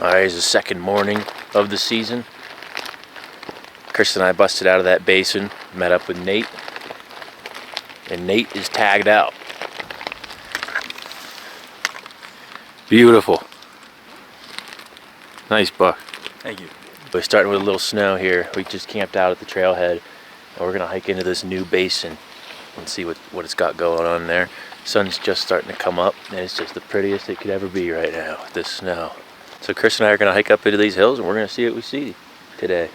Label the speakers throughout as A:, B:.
A: Alright, it's the second morning of the season. Chris and I busted out of that basin, met up with Nate, and Nate is tagged out. Beautiful. Nice buck.
B: Thank you.
A: We're starting with a little snow here. We just camped out at the trailhead, and we're gonna hike into this new basin and see what it's got going on there. Sun's just starting to come up, and it's just the prettiest it could ever be right now with this snow. So Chris and I are gonna hike up into these hills, and we're gonna see what we see today.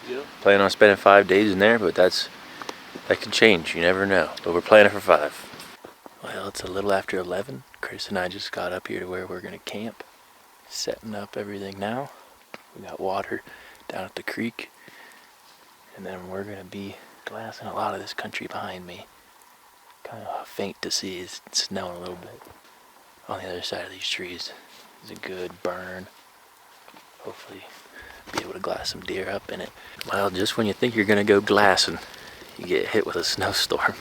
B: Yeah.
A: Planning on spending 5 days in there, but that could change. You never know. But we're planning for 5. Well, it's a little after 11. Chris and I just got up here to where we're gonna camp, setting up everything now. We got water down at the creek, and then we're gonna be glassing a lot of this country behind me. Kind of faint to see. It's snowing a little bit on the other side of these trees. It's a good burn. Hopefully be able to glass some deer up in it. Well, just when you think you're gonna go glassing, you get hit with a snowstorm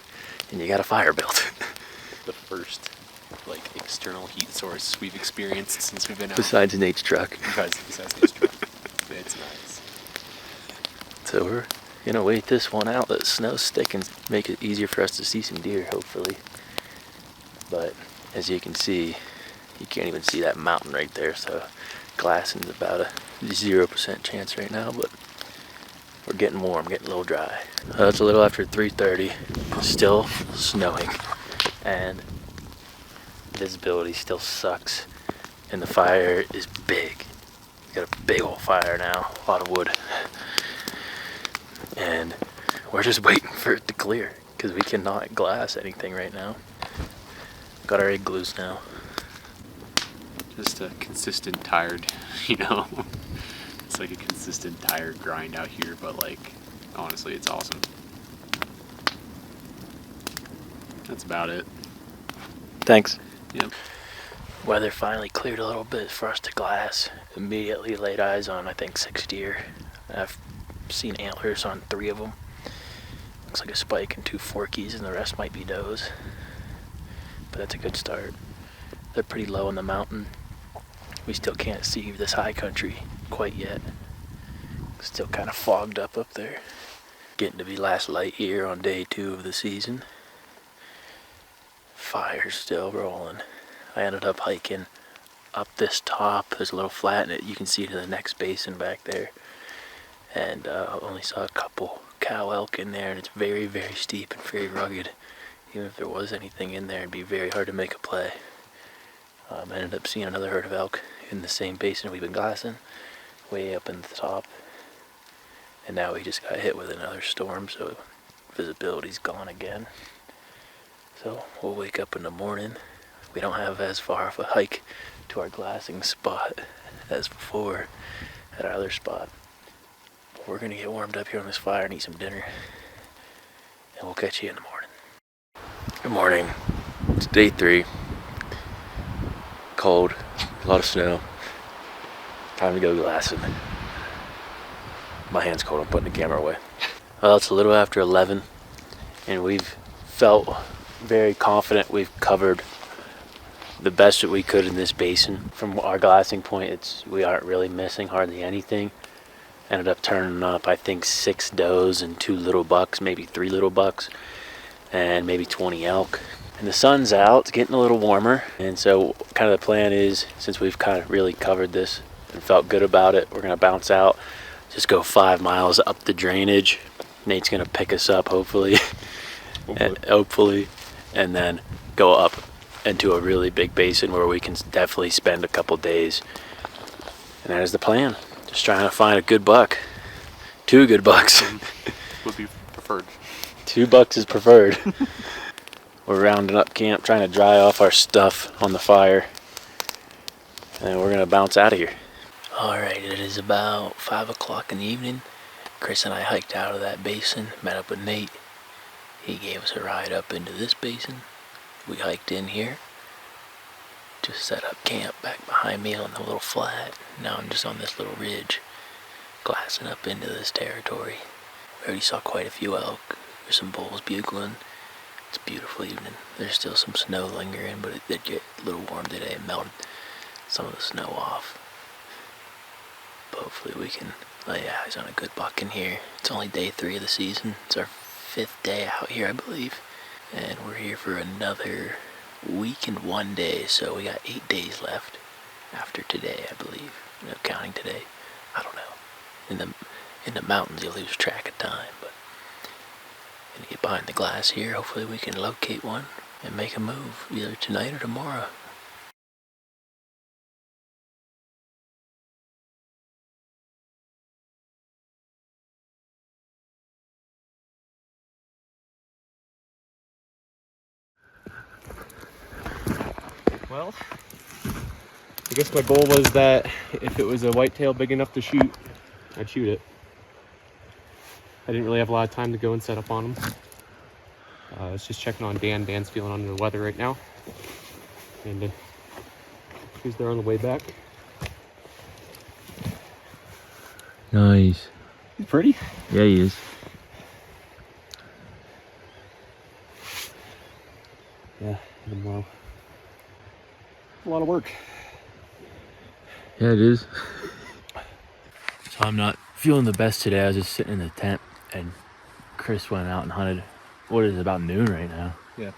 A: and you got a fire built.
B: The first external heat source we've experienced since we've been out.
A: Besides Nate's truck.
B: Besides Nate's truck. It's nice.
A: So we're gonna wait this one out, let the snow stick and make it easier for us to see some deer, hopefully. But as you can see, you can't even see that mountain right there, so glassing's about a 0% chance right now, but we're getting warm, getting a little dry. It's a little after 3:30, still snowing, and visibility still sucks, and the fire is big. Got a big old fire now, a lot of wood, and we're just waiting for it to clear because we cannot glass anything right now. Got our igloos now.
B: Just a consistent tired, It's like a consistent tired grind out here, but honestly, it's awesome. That's about it.
A: Thanks.
B: Yep.
A: Weather finally cleared a little bit for us to glass. Immediately laid eyes on, I think, 6 deer. I've seen antlers on 3 of them. Looks like a spike and 2 forkies, and the rest might be does. But that's a good start. They're pretty low on the mountain. We still can't see this high country quite yet. Still kind of fogged up there. Getting to be last light here on day 2 of the season. Fire's still rolling. I ended up hiking up this top. There's a little flat in it. You can see to the next basin back there. And only saw a couple cow elk in there, and it's very, very steep and very rugged. Even if there was anything in there, it'd be very hard to make a play. I ended up seeing another herd of elk in the same basin we've been glassing, way up in the top. And now we just got hit with another storm, so visibility's gone again. So we'll wake up in the morning. We don't have as far of a hike to our glassing spot as before at our other spot. But we're gonna get warmed up here on this fire and eat some dinner. And we'll catch you in the morning. Good morning. It's day 3. Cold, a lot of snow. Time to go glassing. My hand's cold, I'm putting the camera away. Well, it's a little after 11, and we've felt very confident we've covered the best that we could in this basin. From our glassing point, we aren't really missing hardly anything. Ended up turning up, I think, 6 does and 2 little bucks, maybe 3 little bucks, and maybe 20 elk. And the sun's out, it's getting a little warmer, and so kind of the plan is, since we've kind of really covered this and felt good about it, we're gonna bounce out, just go 5 miles up the drainage. Nate's gonna pick us up, hopefully, and then go up into a really big basin where we can definitely spend a couple days. And that is the plan. Just trying to find a good buck. 2 good bucks.
B: Would be preferred.
A: 2 bucks is preferred. We're rounding up camp, trying to dry off our stuff on the fire, and we're gonna bounce out of here. Alright, it is about 5 o'clock in the evening. Chris and I hiked out of that basin, met up with Nate. He gave us a ride up into this basin. We hiked in here, just set up camp back behind me on the little flat. Now I'm just on this little ridge, glassing up into this territory. We already saw quite a few elk. There's some bulls bugling. It's a beautiful evening. There's still some snow lingering, but it did get a little warm today. It melted some of the snow off. hopefully we can lay eyes on a good buck in here. It's only day 3 of the season. It's our 5th day out here, I believe. And we're here for another week and 1 day, so we got 8 days left after today, I believe. Counting today. I don't know. In the mountains you lose track of time, but gonna get behind the glass here. Hopefully we can locate one and make a move either tonight or tomorrow.
B: Well, I guess my goal was that if it was a whitetail big enough to shoot, I'd shoot it. I didn't really have a lot of time to go and set up on him. I was just checking on Dan. Dan's feeling under the weather right now. And he's there on the way back.
A: Nice.
B: He's pretty.
A: Yeah, he is.
B: Yeah, and, a lot of work.
A: Yeah, it is. So I'm not feeling the best today. I was just sitting in the tent and Chris went out and hunted. What is it, about noon right now?
B: Yeah.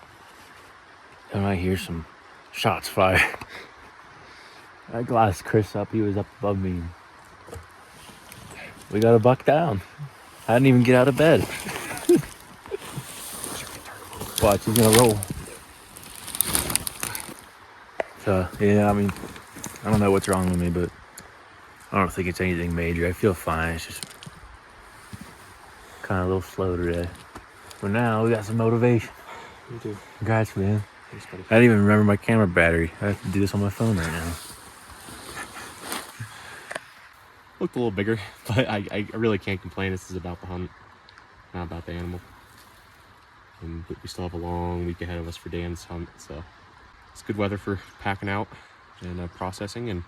A: And I hear some shots fired. I glassed Chris up. He was up above me. We got a buck down. I didn't even get out of bed. Watch, he's gonna roll. So, yeah, I mean, I don't know what's wrong with me, but I don't think it's anything major. I feel fine. It's just kind of a little slow today. But now we got some motivation.
B: Me too.
A: Congrats, man.
B: Thanks, buddy.
A: I didn't even remember my camera battery. I have to do this on my phone right now.
B: Looked a little bigger, but I really can't complain. This is about the hunt, not about the animal. And we still have a long week ahead of us for Dan's hunt, so it's good weather for packing out and processing. And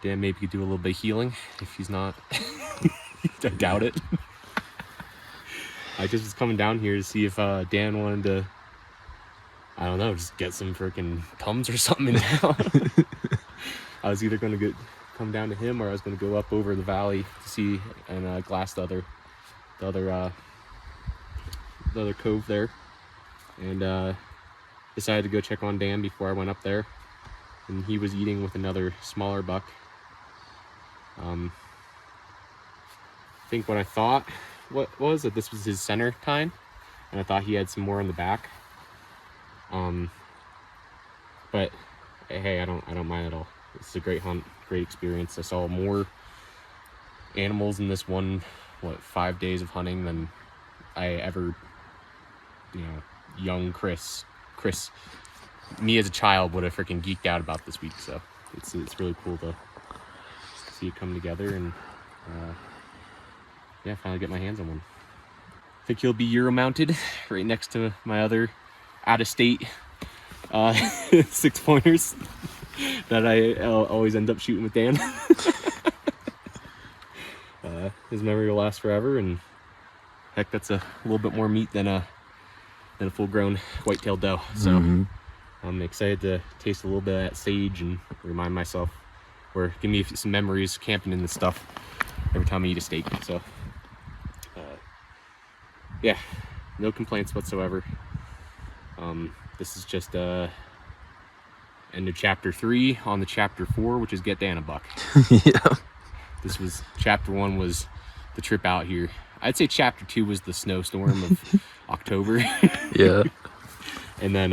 B: Dan maybe could do a little bit of healing if he's not. I doubt it. I just was coming down here to see if Dan wanted to, I don't know, just get some freaking Tums or something in town. I was either going to come down to him, or I was going to go up over the valley to see and glass the other cove there, and decided to go check on Dan before I went up there, and he was eating with another smaller buck. I think what I thought was that this was his center tine, and I thought he had some more in the back. But hey, I don't mind at all. It's a great hunt, great experience. I saw more animals in this 5 days of hunting than I ever, young Chris, me as a child would have freaking geeked out about this week. So it's really cool to see it come together and finally get my hands on one. I think he'll be Euro mounted right next to my other out-of-state 6-pointers that I always end up shooting with Dan. His memory will last forever, and heck, that's a little bit more meat than a full-grown white-tailed doe. So I'm excited to taste a little bit of that sage and remind myself, or give me some memories camping in this stuff every time I eat a steak. So yeah, no complaints whatsoever. This is just end of chapter 3 on the chapter 4, which is get Dan a buck.
A: Yeah.
B: This was chapter 1 was the trip out here. I'd say chapter 2 was the snowstorm of October.
A: Yeah.
B: And then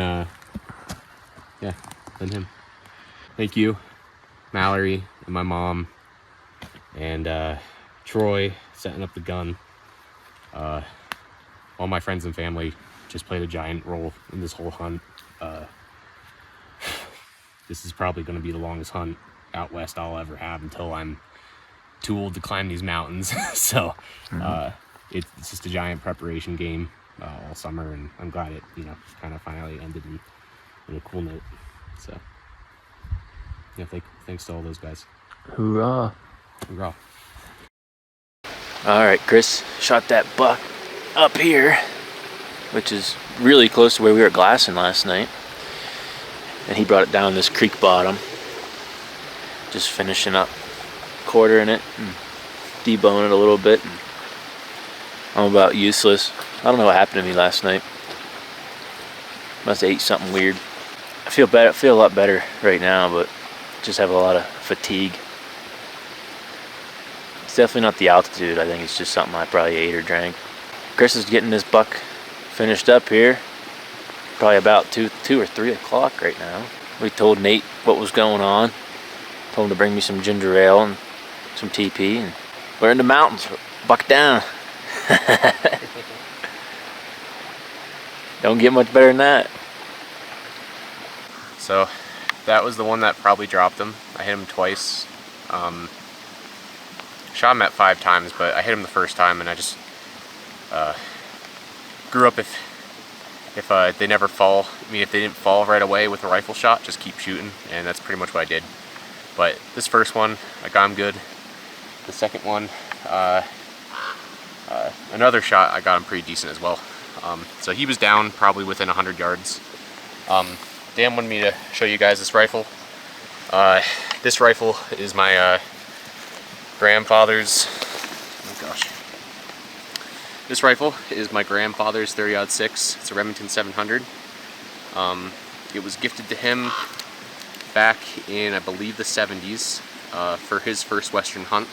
B: then him. Thank you, Mallory and my mom and Troy setting up the gun. All my friends and family just played a giant role in this whole hunt. This is probably going to be the longest hunt out west I'll ever have until I'm too old to climb these mountains. So it's just a giant preparation game all summer, and I'm glad it kind of finally ended in a cool note. So yeah, thanks to all those guys.
A: Hoorah.
B: Hoorah.
A: All right, Chris shot that buck up here, which is really close to where we were glassing last night. And he brought it down this creek bottom. Just finishing up quartering it and debone it a little bit. And I'm about useless. I don't know what happened to me last night. Must have ate something weird. I feel better. I feel a lot better right now, but just have a lot of fatigue. It's definitely not the altitude. I think it's just something I probably ate or drank. Chris is getting this buck finished up here. Probably about 2 or 3 o'clock right now. We told Nate what was going on. Told him to bring me some ginger ale and some TP. And we're in the mountains. Buck down. Don't get much better than that.
B: So that was the one that probably dropped him. I hit him twice. Shot him at 5 times, but I hit him the first time, and I just grew up if they never fall. I mean, if they didn't fall right away with a rifle shot, just keep shooting, and that's pretty much what I did. But this first one, I got him good. The second one, another shot, I got him pretty decent as well. So he was down probably within 100 yards. Dan wanted me to show you guys this rifle. This rifle is my grandfather's. Oh gosh. This rifle is my grandfather's 30-06. It's a Remington 700. It was gifted to him back in, I believe, the 70s for his first Western hunt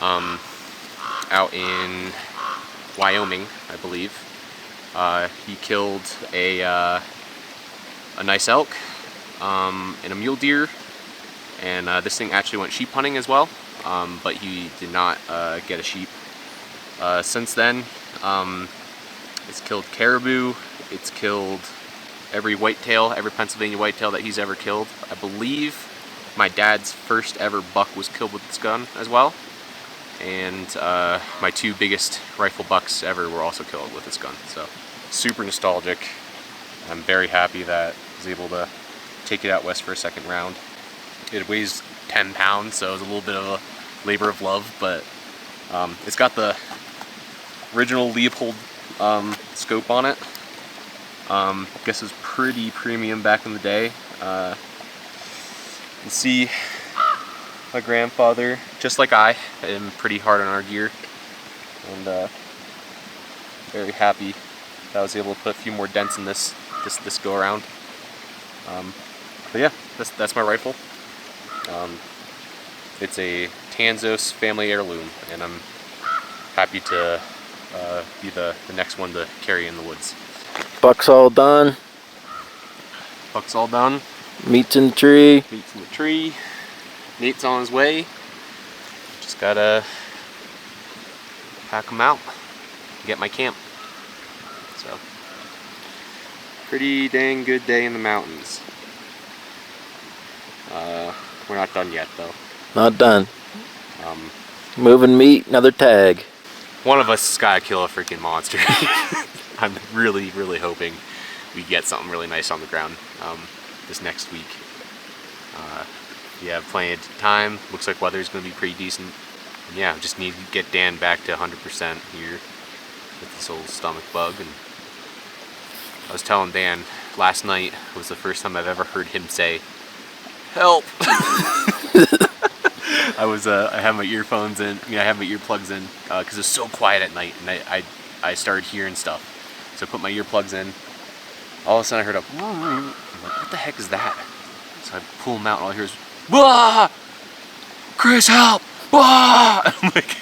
B: out in Wyoming, I believe. He killed a nice elk and a mule deer, and this thing actually went sheep hunting as well, but he did not get a sheep. Since then, it's killed caribou, it's killed every whitetail, every Pennsylvania whitetail that he's ever killed. I believe my dad's first ever buck was killed with this gun as well, and my 2 biggest rifle bucks ever were also killed with this gun. So super nostalgic. I'm very happy that I was able to take it out west for a second round. It weighs 10 pounds, so it was a little bit of a labor of love, but it's got the original Leopold scope on it. I guess it was pretty premium back in the day. You can see my grandfather, just like I am pretty hard on our gear, and very happy that I was able to put a few more dents in this go around. But yeah, that's my rifle. It's a Tanzos family heirloom, and I'm happy to be the next one to carry in the woods.
A: Buck's all done.
B: Buck's all done.
A: Meat's in the tree.
B: Meat's in the tree. Nate's on his way. Just gotta pack him out, get my camp. So, pretty dang good day in the mountains. We're not done yet though.
A: Not done. Moving meat, another tag.
B: One of us has gotta kill a freaking monster. I'm really, really hoping we get something really nice on the ground this next week. You have plenty of time. Looks like weather's going to be pretty decent. And yeah, just need to get Dan back to 100% here with this old stomach bug. And I was telling Dan last night was the first time I've ever heard him say, "Help!" I have my earphones in. I have my earplugs in because it's so quiet at night, and I started hearing stuff. So I put my earplugs in. All of a sudden I heard a. I'm like, what the heck is that? So I pull them out, and all I hear is, "Wah! Chris, help! Wah!" I'm like,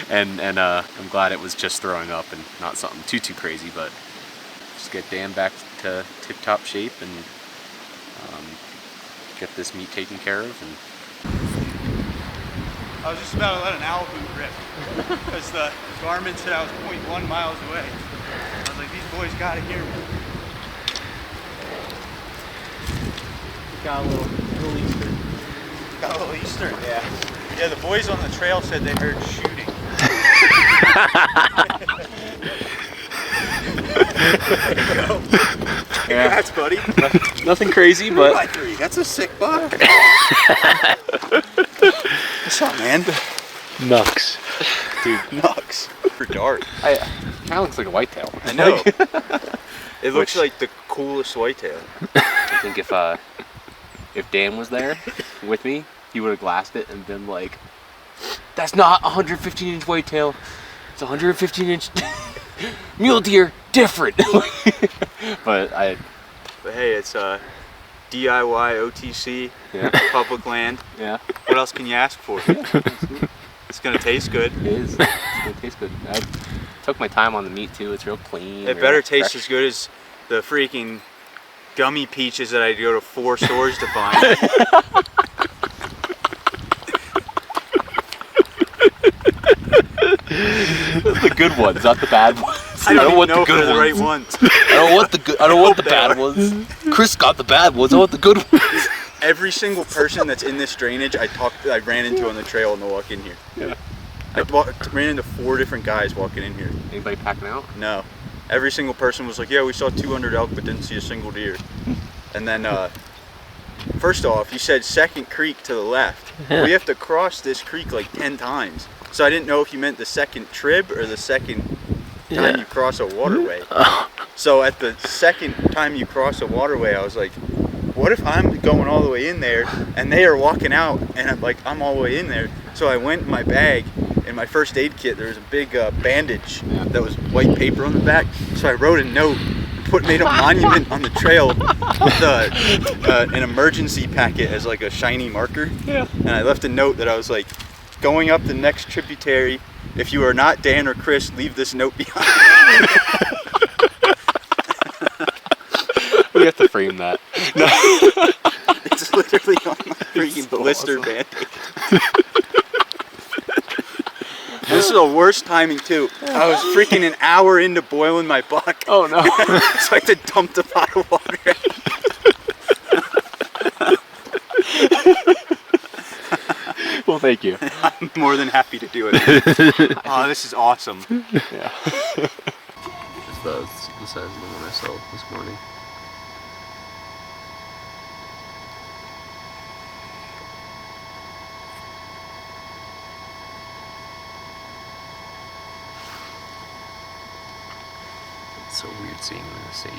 B: and I'm glad it was just throwing up and not something too crazy, but just get Dan back to tip-top shape and get this meat taken care of. And
C: I was just about to let an owl boot rip because the Garmin said I was 0.1 miles away. I was like, these boys gotta hear me.
A: Got a little Eastern.
C: Got a little Eastern, yeah. Yeah, the boys on the trail said they heard shooting. There you go. Congrats, buddy.
A: Nothing crazy, but
C: 2x3. That's a sick buck. What's up, man?
A: Nux.
C: Dude, Nux. For dark.
B: kind of looks like a whitetail.
C: I know. It looks like the coolest whitetail.
B: I think if Dan was there with me, he would have glassed it and been like, "That's not 115-inch whitetail. It's 115-inch mule deer, different." But
C: hey, it's DIY OTC,
B: yeah,
C: public land.
B: yeah,
C: What else can you ask for? It's gonna taste good.
B: it is. It's gonna taste good. I took my time on the meat too. It's real clean.
C: It better taste as good as the freaking gummy peaches that I had to go to 4 stores to find.
B: The good ones, not the bad ones.
C: I don't
B: want
C: know
B: the good
C: if they're the right
B: ones.
C: ones.
B: I don't want the good. I don't want the
C: Hope they
B: bad
C: are.
B: ones. Chris got the bad ones. I want the good ones.
C: Every single person that's in this drainage I ran into on the trail on the walk in here.
B: Yeah.
C: I ran into 4 different guys walking in here.
B: Anybody packing out?
C: No. Every single person was like, yeah, we saw 200 elk but didn't see a single deer. And then, first off, you said second creek to the left. We have to cross this creek like 10 times. So I didn't know if you meant the second trib or the second time you cross a waterway. So at the second time you cross a waterway, I was like, what if I'm going all the way in there and they are walking out and I'm all the way in there. So I went in my bag, in my first aid kit, there was a big bandage that was white paper on the back. So I wrote a note, made a monument on the trail with an emergency packet as like a shiny marker.
B: Yeah.
C: And I left a note that I was like, going up the next tributary, if you are not Dan or Chris, leave this note behind.
B: We have to frame that. No.
C: It's literally on my freaking blister
B: awesome.
C: band-aid. This is the worst timing too. I was freaking an hour into boiling my buck.
B: Oh no.
C: So I had to dump the pot of water.
B: Well, thank you.
C: I'm more than happy to do it. Oh, this is awesome.
B: Yeah. It's the size of the one I sold this morning. It's so weird seeing them in the sage.